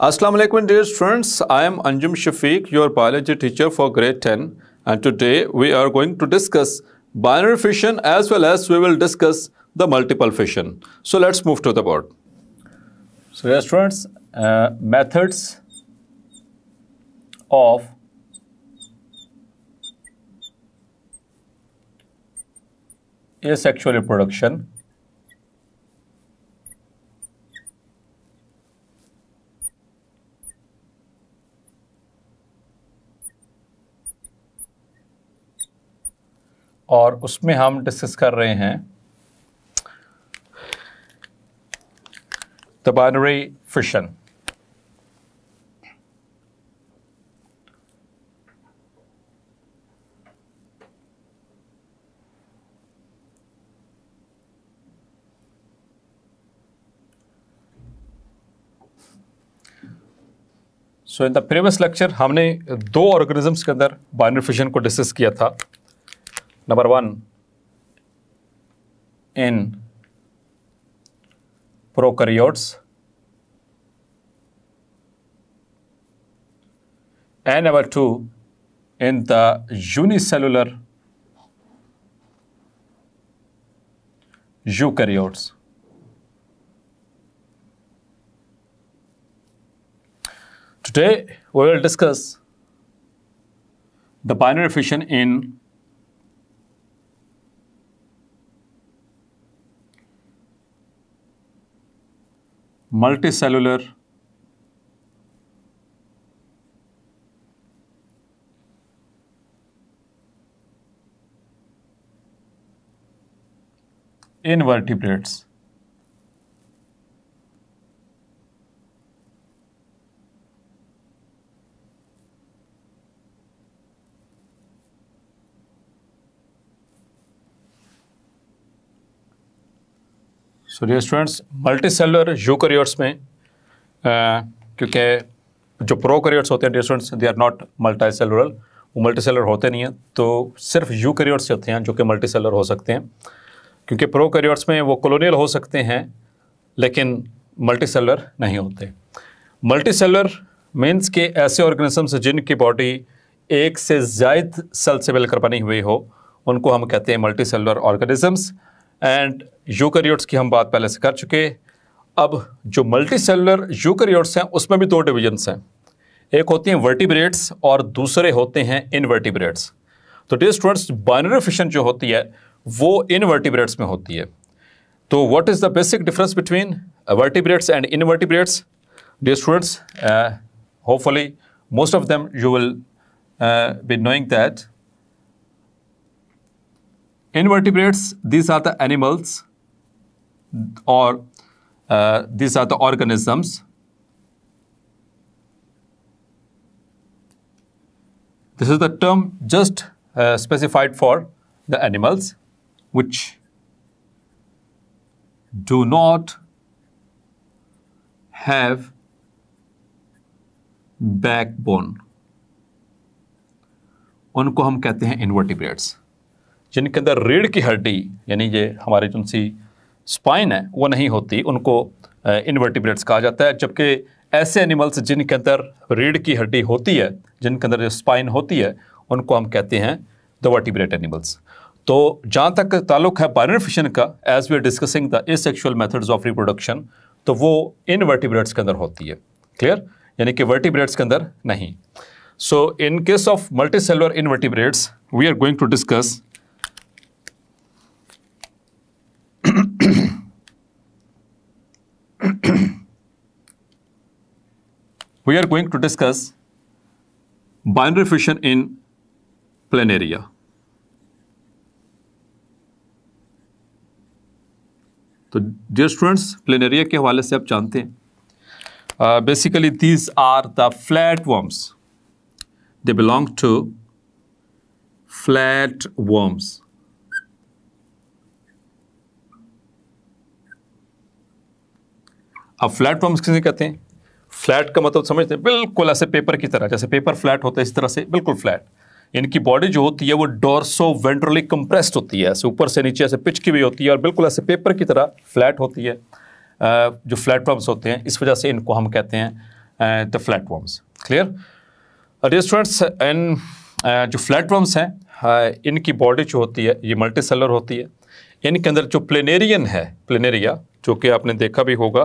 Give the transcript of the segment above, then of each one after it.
Assalamu alaikum dear students, I am Anjum Shafiq, your biology teacher for grade 10, and today we are going to discuss binary fission as well as we will discuss the multiple fission. So let's move to the board. So dear students, methods of asexual reproduction और उसमें हम discuss कर रहे हैं the binary fission. So in the previous lecture हमने दो organisms के अंदर बाइनरी फिशन को डिस्कस किया था। Number 1 in prokaryotes and number 2 in the unicellular eukaryotes. Today we will discuss the binary fission in multicellular invertebrates. So dear students, multicellular eukaryotes में क्योंकि जो प्रोकैरियोट्स होते हैं dear students, they are not multicellular, वो multicellular होते नहीं हैं, तो सिर्फ यूकैरियोट्स होते हैं जो कि मल्टीसेलुलर हो सकते हैं। क्योंकि प्रोकैरियोट्स में वो कॉलोनियल हो सकते हैं लेकिन मल्टीसेलुलर नहीं होते। मल्टीसेलुलर मीन्स के ऐसे ऑर्गेनिजम्स जिनकी बॉडी एक से ज़ायद सेल से मिलकर बनी हुई हो, उनको हम कहते हैं मल्टीसेलुलर ऑर्गेनिजम्स। एंड यूकैरियोट्स की हम बात पहले से कर चुके। अब जो मल्टीसेलुलर यूकैरियोट्स हैं उसमें भी दो डिविजन्स हैं, एक होती हैं वर्टिब्रेट्स और दूसरे होते हैं इनवर्टिब्रेट्स। तो डियर स्टूडेंट्स, बाइनरी फिशन जो होती है वो इनवर्टिब्रेट्स में होती है। तो what is the basic difference between vertebrates and invertebrates? Dear students, hopefully most of them you will be knowing that invertebrates, these are the animals or these are the organisms this is the term just specified for the animals which do not have backbone, उनको हम कहते हैं invertebrates। जिनके अंदर रीढ़ की हड्डी यानी ये हमारी जो सी स्पाइन है वो नहीं होती, उनको इनवर्टिब्रेट्स कहा जाता है। जबकि ऐसे एनिमल्स जिनके अंदर रीढ़ की हड्डी होती है, जिनके अंदर जो स्पाइन होती है, उनको हम कहते हैं द वर्टिब्रेट एनिमल्स। तो जहाँ तक ताल्लुक है बाइनरी फिशन का, as we are discussing the asexual methods of reproduction, तो वो इनवर्टिब्रेट्स के अंदर होती है। क्लियर? यानी कि वर्टिब्रेट्स के अंदर नहीं। So in case of multicellular invertebrates we are going to discuss we are going to discuss binary fission in planaria. तो dear students, planaria के हवाले से आप जानते हैं basically these are the flatworms. They belong to flatworms. अब flatworms किसे कहते हैं? फ्लैट का मतलब समझते हैं, बिल्कुल ऐसे पेपर की तरह, जैसे पेपर फ्लैट होता है इस तरह से बिल्कुल फ्लैट। इनकी बॉडी जो होती है वो डोर्सो वेंट्रली कंप्रेस्ड होती है, ऐसे ऊपर से नीचे ऐसे पिच की हुई होती है और बिल्कुल ऐसे पेपर की तरह फ्लैट होती है। जो फ्लैटवर्म्स होते हैं, इस वजह से इनको हम कहते हैं the flatworms. Clear? Dear students, जो फ्लैटवर्म्स हैं इनकी बॉडी जो होती है ये मल्टी सेलुलर होती है। इनके अंदर जो प्लेनेरियन है, प्लेनेरिया, जो कि आपने देखा भी होगा,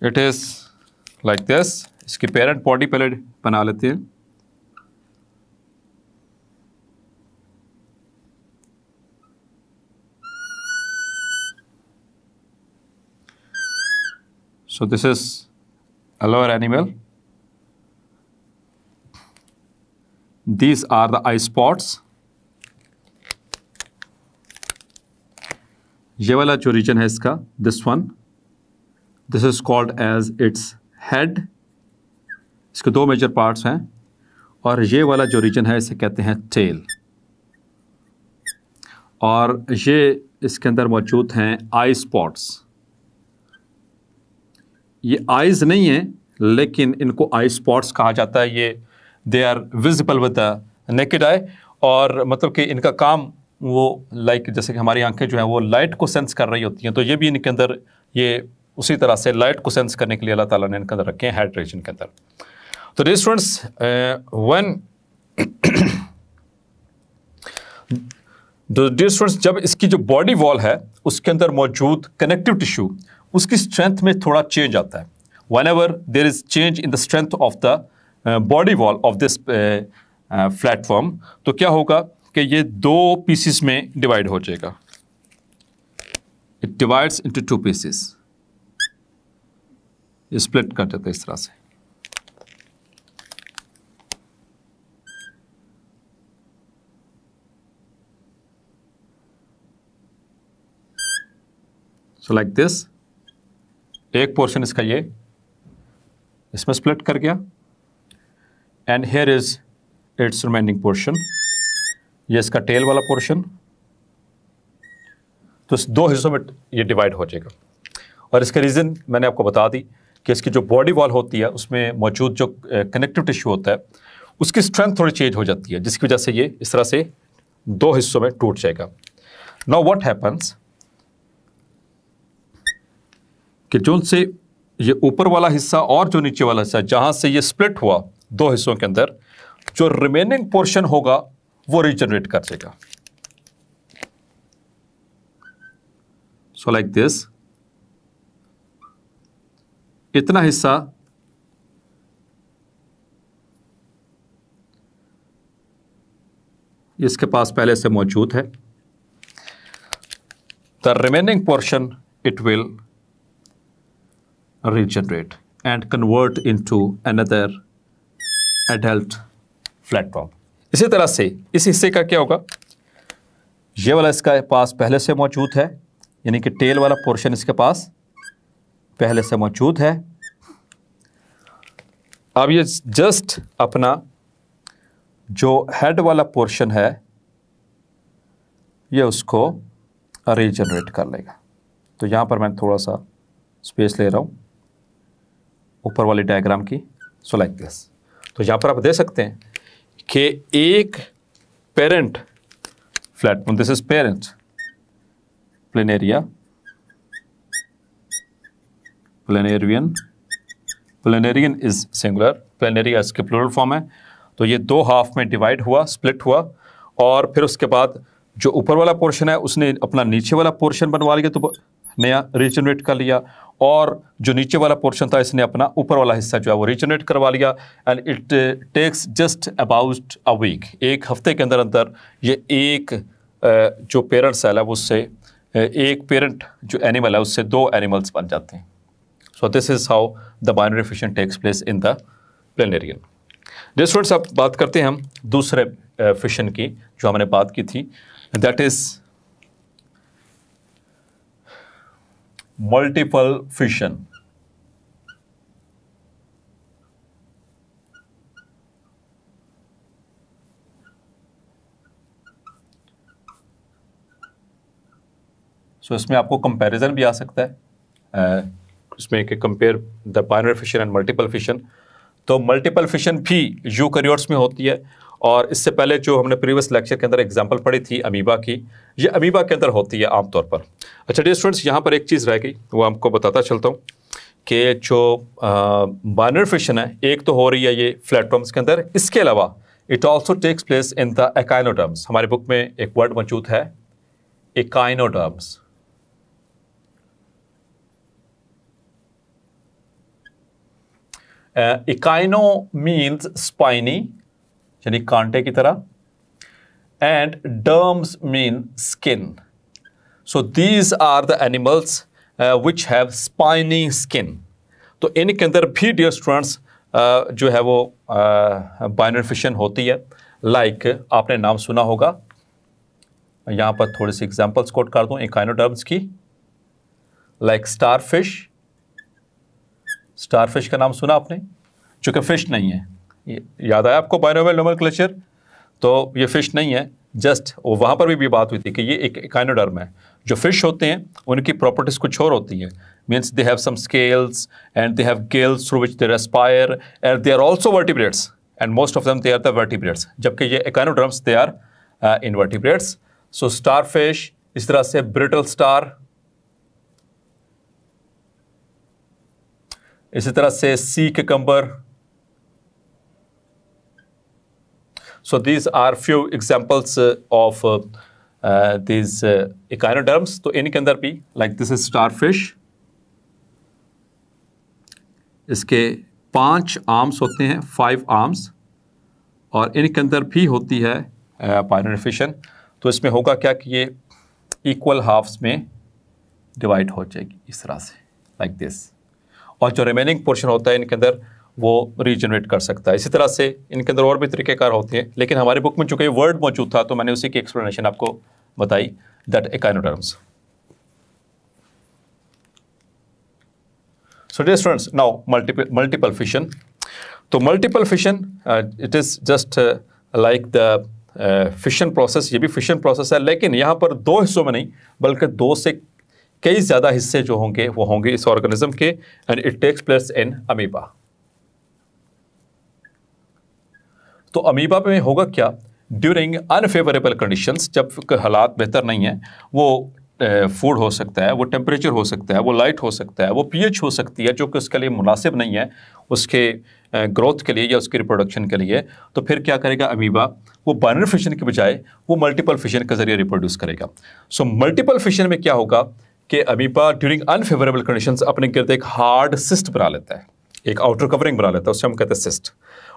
इट इज़ लाइक दिस। इसकी पेरेंट बॉडी पहले बना लेते हैं। So this is a lower animal. These are the eye spots. ये वाला जो रीजन है इसका, this one, this is called as its head. इसके दो मेजर पार्ट्स हैं, और ये वाला जो रीजन है इसे कहते हैं tail. और ये इसके अंदर मौजूद हैं eye spots. ये आइज नहीं है, लेकिन इनको आई स्पॉट्स कहा जाता है। ये they are visible with the naked eye, और मतलब कि इनका काम वो लाइक जैसे कि हमारी आंखें जो हैं वो लाइट को सेंस कर रही होती हैं, तो ये भी इनके अंदर ये उसी तरह से लाइट को सेंस करने के लिए अल्लाह ताला ने इनके अंदर रखे हैं हेड रीजन के अंदर। तो डियर स्टूडेंट्स, डियर स्टूडेंट्स, जब इसकी जो बॉडी वॉल है उसके अंदर मौजूद कनेक्टिव टिश्यू, उसकी स्ट्रेंथ में थोड़ा चेंज आता है। whenever there is change in the strength of the body wall of this platform, तो क्या होगा कि ये दो पीसेस में डिवाइड हो जाएगा। It divides into two pieces. ये स्प्लिट कर देता है इस तरह से। So like this, एक पोर्शन इसका ये इसमें स्प्लिट कर गया, and here is it's remaining portion, ये इसका टेल वाला पोर्शन। तो इस दो हिस्सों में ये डिवाइड हो जाएगा। और इसका रीज़न मैंने आपको बता दी कि इसकी जो बॉडी वॉल होती है उसमें मौजूद जो कनेक्टिव टिश्यू होता है उसकी स्ट्रेंथ थोड़ी चेंज हो जाती है, जिसकी वजह से ये इस तरह से दो हिस्सों में टूट जाएगा। नाउ व्हाट हैपन्स कि जो से ये ऊपर वाला हिस्सा और जो नीचे वाला हिस्सा, जहां से ये स्प्लिट हुआ दो हिस्सों के अंदर, जो रिमेनिंग पोर्शन होगा वो रीजनरेट कर देगा। सो लाइक दिस, इतना हिस्सा इसके पास पहले से मौजूद है। The remaining portion it will regenerate and convert into another adult platform. इसी तरह से इस हिस्से का क्या होगा, ये वाला इसका पास पहले से मौजूद है, यानी कि टेल वाला पोर्शन इसके पास पहले से मौजूद है। अब ये जस्ट अपना जो हेड वाला पोर्शन है ये उसको रीजनरेट कर लेगा। तो यहाँ पर मैं थोड़ा सा स्पेस ले रहा हूँ ऊपर वाली डायग्राम की। सो लाइक दिस, तो यहाँ पर आप देख सकते हैं कि एक parent flatworm, this is parent planaria, planarian, planarian is singular, planaria इसके प्लूरल फॉर्म है। तो ये दो हाफ में डिवाइड हुआ, स्प्लिट हुआ, और फिर उसके बाद जो ऊपर वाला पोर्शन है उसने अपना नीचे वाला पोर्शन बनवा लिया, तो नया रीजनरेट कर लिया, और जो नीचे वाला पोर्शन था इसने अपना ऊपर वाला हिस्सा जो है वो रीजनरेट करवा लिया। And it takes just about a week, एक हफ्ते के अंदर अंदर ये एक जो पेरेंट सेल है उससे एक पेरेंट जो एनिमल है उससे दो एनिमल्स बन जाते हैं। So this is how the binary fission takes place in the planarian. Dear students, अब बात करते हैं हम दूसरे फिशन की जो हमने बात की थी, दैट इज मल्टीपल फिशन। सो इसमें आपको कंपैरिजन भी आ सकता है, इसमें कि compare the binary fission and multiple fission. तो मल्टीपल फिशन भी यूकैरियोट्स में होती है, और इससे पहले जो हमने प्रीवियस लेक्चर के अंदर एग्जांपल पढ़ी थी अमीबा की, ये अमीबा के अंदर होती है आमतौर पर। अच्छा डियर स्टूडेंट्स, यहाँ पर एक चीज़ रह गई, वो आपको बताता चलता हूँ कि जो बाइनरी फिशन है एक तो हो रही है ये फ्लैटफॉर्म्स के अंदर, इसके अलावा it also takes place in the echinoderms. हमारी बुक में एक वर्ड मौजूद है एकाइनोडर्म्स। इकाइनो मीन्स स्पाइनी यानी कांटे की तरह, and derms mean skin. So these are the animals which have spiny skin. तो इनके अंदर भी डियर स्टूडेंट्स जो है वो बाइनरी फिशन होती है। लाइक आपने नाम सुना होगा, यहाँ पर थोड़ी सी एग्जांपल्स कोट कर दूँ इकाइनोडर्म्स की। लाइक स्टारफिश, स्टारफिश का नाम सुना आपने, जो कि फिश नहीं है। याद आया आपको बाइनोमियल नोमेनक्लेचर? तो ये फिश नहीं है, जस्ट वहाँ पर भी बात हुई थी कि ये एक इकाइनोडर्म है। जो फिश होते हैं उनकी प्रॉपर्टीज कुछ और होती हैं, means they have some scales and they have gills through which they respire and they are also vertebrates and most of them they are the vertebrates, जबकि ये echinoderms they are invertebrates. So starfish, इस तरह से brittle star, इसी तरह से सी cucumber। So these are few examples of these echinoderms। तो इनके अंदर भी like this is starfish, इसके 5 आर्म्स होते हैं, 5 आर्म्स, और इनके अंदर भी होती है बाइनरी फिशन। तो इसमें होगा क्या कि ये इक्वल हाफ्स में डिवाइड हो जाएगी इस तरह से, लाइक दिस, और जो रिमेनिंग पोर्शन होता है इनके अंदर वो रीजनरेट कर सकता है। इसी तरह से इनके अंदर और भी तरीक़ेकार होते हैं, लेकिन हमारी बुक में चूँकि वर्ड मौजूद था तो मैंने उसी की एक्सप्लेनेशन आपको बताई, that echinoderms. So dear students, now multiple fission. तो multiple fission it is just like the fission process. ये भी फिशन प्रोसेस है, लेकिन यहाँ पर 2 हिस्सों में नहीं बल्कि 2 से कई ज़्यादा हिस्से जो होंगे वो होंगे इस ऑर्गेनिज्म के, and it takes place in amoeba. तो अमीबा में होगा क्या, ड्यूरिंग अनफेवरेबल कंडीशंस, जब हालात बेहतर नहीं है, वो फूड हो सकता है, वो टेम्परेचर हो सकता है, वो लाइट हो सकता है, वो पीएच हो सकती है जो कि उसके लिए मुनासिब नहीं है उसके ग्रोथ के लिए या उसकी रिप्रोडक्शन के लिए। तो फिर क्या करेगा अमीबा, वो बाइनरी फिशन के बजाय वो मल्टीपल फिशन के जरिए रिप्रोड्यूस करेगा। सो मल्टीपल फिशन में क्या होगा कि अमीबा ड्यूरिंग अनफेवरेबल कंडीशंस अपने गिर्द एक हार्ड सिस्ट बना लेता है, एक आउटर कवरिंग बना लेता है, उससे हम कहते हैं सिस्ट।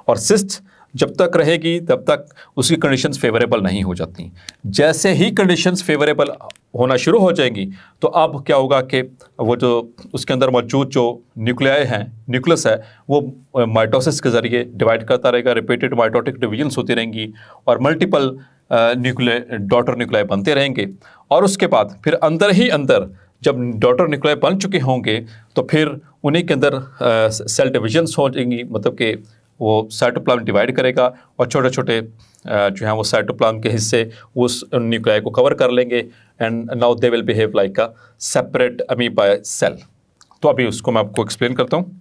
और सिस्ट जब तक रहेगी तब तक उसकी कंडीशंस फेवरेबल नहीं हो जाती। जैसे ही कंडीशंस फेवरेबल होना शुरू हो जाएंगी तो अब क्या होगा कि वो जो उसके अंदर मौजूद जो न्यूक्लियाई हैं, न्यूक्लियस है, वो माइटोसिस के ज़रिए डिवाइड करता रहेगा, रिपीटेड माइटोटिक डिवीजन्स होती रहेंगी और मल्टीपल डॉटर न्यूक्लियाई बनते रहेंगे। और उसके बाद फिर अंदर ही अंदर जब डॉटर न्यूक्लियाई बन चुके होंगे तो फिर उन्हीं के अंदर सेल डिविजन्स हो जाएंगी, मतलब कि वो साइटोप्लाज्म डिवाइड करेगा और छोटे छोटे जो हैं वो साइटोप्लाज्म के हिस्से उस न्यूक्लियाई को कवर कर लेंगे, and now they will behave like a separate amoeba cell. तो अभी उसको मैं आपको एक्सप्लेन करता हूँ।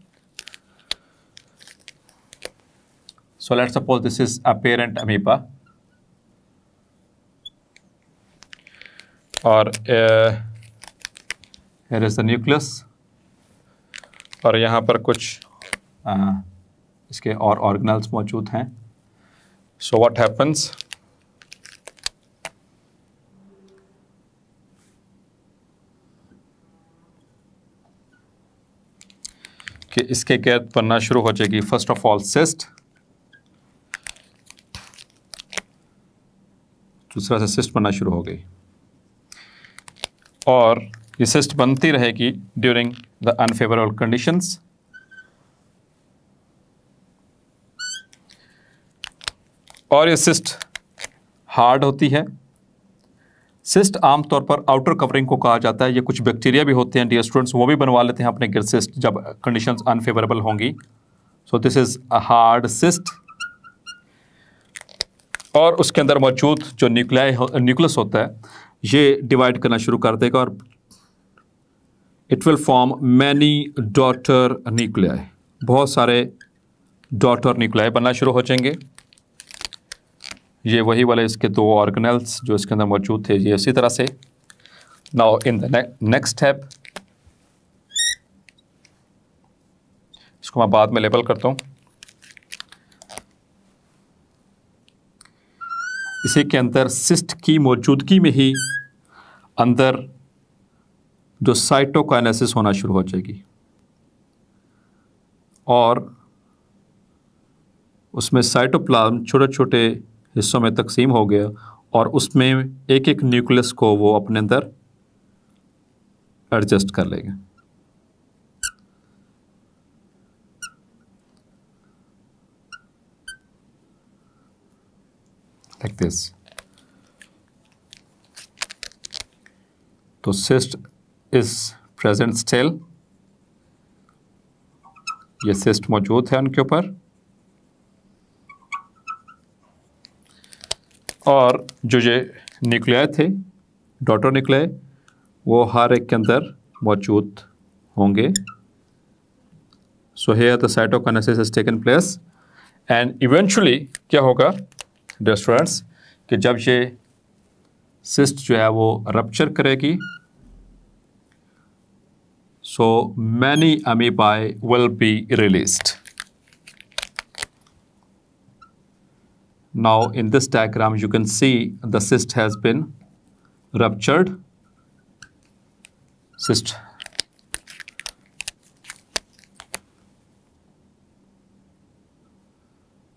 So let's suppose this is a parent amoeba, और हियर इज द न्यूक्लियस, और यहाँ पर कुछ इसके और ऑर्गेनल्स मौजूद हैं। सो व्हाट हैपन्स, कि इसके गिर्द बनना शुरू हो जाएगी फर्स्ट ऑफ ऑल सिस्ट, दूसरा से सिस्ट बनना शुरू हो गई, और ये सिस्ट बनती रहेगी ड्यूरिंग द अनफेवरेबल कंडीशंस। और ये सिस्ट हार्ड होती है। सिस्ट आमतौर पर आउटर कवरिंग को कहा जाता है। ये कुछ बैक्टीरिया भी होते हैं डियर स्टूडेंट्स, वो भी बनवा लेते हैं अपने गिर्द सिस्ट जब कंडीशंस अनफेवरेबल होंगी। सो this is a hard cyst, और उसके अंदर मौजूद जो न्यूक्लियस होता है ये डिवाइड करना शुरू कर देगा और it will form many daughter nuclei, बहुत सारे डॉटर न्यूक्लियाई बनना शुरू हो जाएंगे। ये वही वाले इसके 2 ऑर्गेनल्स जो इसके अंदर मौजूद थे, ये इसी तरह से। Now in the next step इसको मैं बाद में लेबल करता हूँ। इसी के अंदर सिस्ट की मौजूदगी में ही अंदर जो साइटोकाइनेसिस होना शुरू हो जाएगी और उसमें साइटोप्लाज्म छोटे छोटे हिस्सों में तकसीम हो गया और उसमें एक एक न्यूक्लियस को वो अपने अंदर एडजस्ट कर लेंगे। Like this. तो सिस्ट इज प्रेजेंट स्टिल, ये सिस्ट मौजूद है उनके ऊपर और जो ये न्यूक्लियाई थे डॉटर न्यूक्लियाई वो हर एक के अंदर मौजूद होंगे। So here the cytokinesis is taken place and eventually क्या होगा डियर स्टूडेंट्स कि जब ये सिस्ट जो है वो रप्चर करेगी so many amoebae will be released. Now in this diagram you can see the cyst has been ruptured. Cyst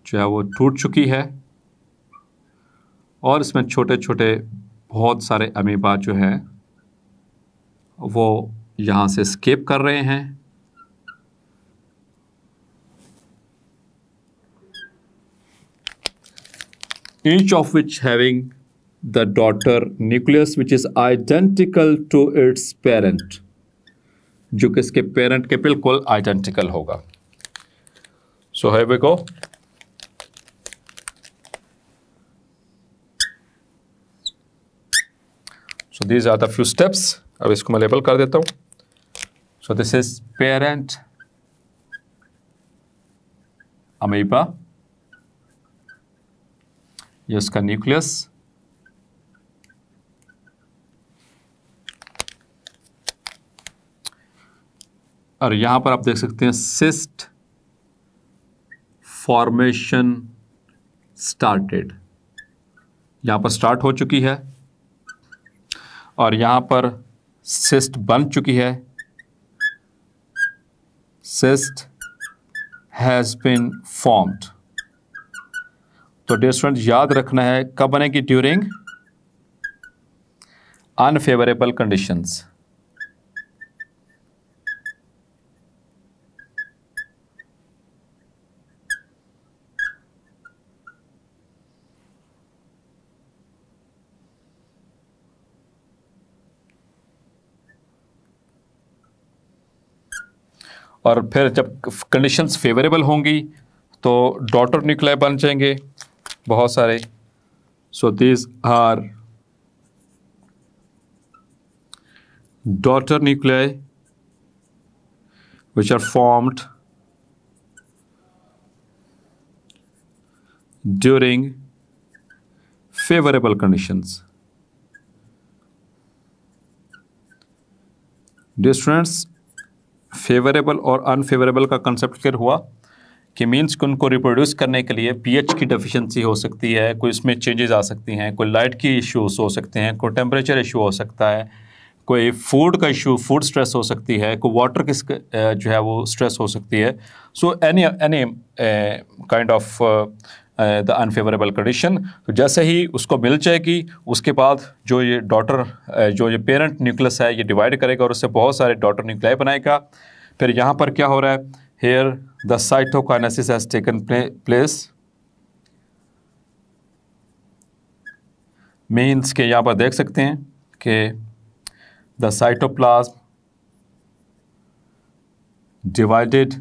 जो है वो टूट चुकी है और इसमें छोटे छोटे बहुत सारे अमीबा जो हैं वो यहाँ से स्केप कर रहे हैं। Each of which having the daughter nucleus which is identical to its parent, जो कि इसके पेरेंट के बिल्कुल आइडेंटिकल होगा। So here we go. So these are the few steps. अब इसको मैं लेबल कर देता हूँ। So this is parent amoeba, ये इसका न्यूक्लियस, और यहां पर आप देख सकते हैं सिस्ट फॉर्मेशन स्टार्टेड, यहां पर स्टार्ट हो चुकी है और यहां पर सिस्ट बन चुकी है। Cyst has been formed. तो डियर स्टूडेंट याद रखना है कब बनेगी, ड्यूरिंग अनफेवरेबल कंडीशंस। और फिर जब कंडीशंस फेवरेबल होंगी तो डॉटर न्यूक्लियाई बन जाएंगे बहुत सारे। So these are daughter nuclei which are formed during favourable conditions. Dear students favourable और अनफेवरेबल का कंसेप्ट क्लियर हुआ कि मीन्स कि उनको रिप्रोड्यूस करने के लिए पीएच की डेफिशिएंसी हो सकती है, कोई इसमें चेंजेस आ सकती हैं, कोई लाइट की इश्यूज हो सकते हैं, कोई टेम्परेचर इशू हो सकता है, कोई फूड का इशू, फूड स्ट्रेस हो सकती है, कोई वाटर की जो है वो स्ट्रेस हो सकती है। So any kind of the unfavourable condition. तो जैसे ही उसको मिल जाएगी उसके बाद जो ये डॉटर जो ये पेरेंट न्यूक्लियस है ये डिवाइड करेगा और उससे बहुत सारे डॉटर न्यूक्लियाई बनाएगा। फिर यहाँ पर क्या हो रहा है, here the cytokinesis has taken place, means के यहाँ पर देख सकते हैं कि the cytoplasm divided,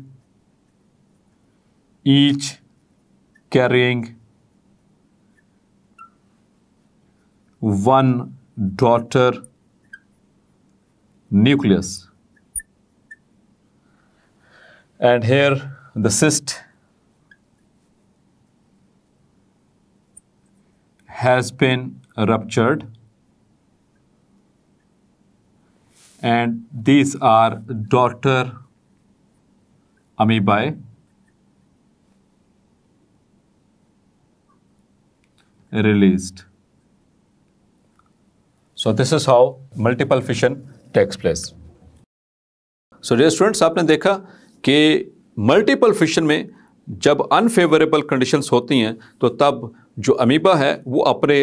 each carrying one daughter nucleus, and here the cyst has been ruptured and these are daughter amoebae released. So this is how multiple fission takes place. So dear students, आपने देखा कि multiple fission में जब unfavourable conditions होती हैं तो तब जो अमीबा है वो अपने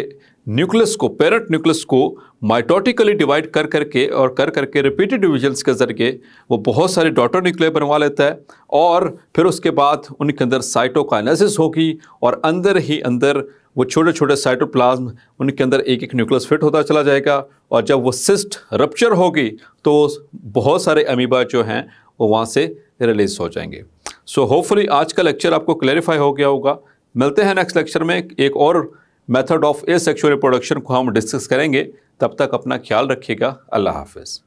न्यूक्लियस को, पेरेंट न्यूक्लियस को माइटोटिकली डिवाइड कर करके और कर करके रिपीटेड डिविजन्स के जरिए वो बहुत सारे डॉटर न्यूक्लियर बनवा लेता है और फिर उसके बाद उनके अंदर साइटोकाइनेसिस होगी और अंदर ही अंदर वो छोटे छोटे साइटोप्लाज्म उनके अंदर एक एक न्यूक्लियस फिट होता चला जाएगा और जब वो सिस्ट रप्चर होगी तो बहुत सारे अमीबा जो हैं वो वहाँ से रिलीज हो जाएंगे। सो होपफुली आज का लेक्चर आपको क्लैरिफाई हो गया होगा। मिलते हैं नेक्स्ट लेक्चर में, एक और मेथड ऑफ एसेक्सुअल रिप्रोडक्शन को हम डिस्कस करेंगे। तब तक अपना ख्याल रखिएगा। अल्लाह हाफिज़।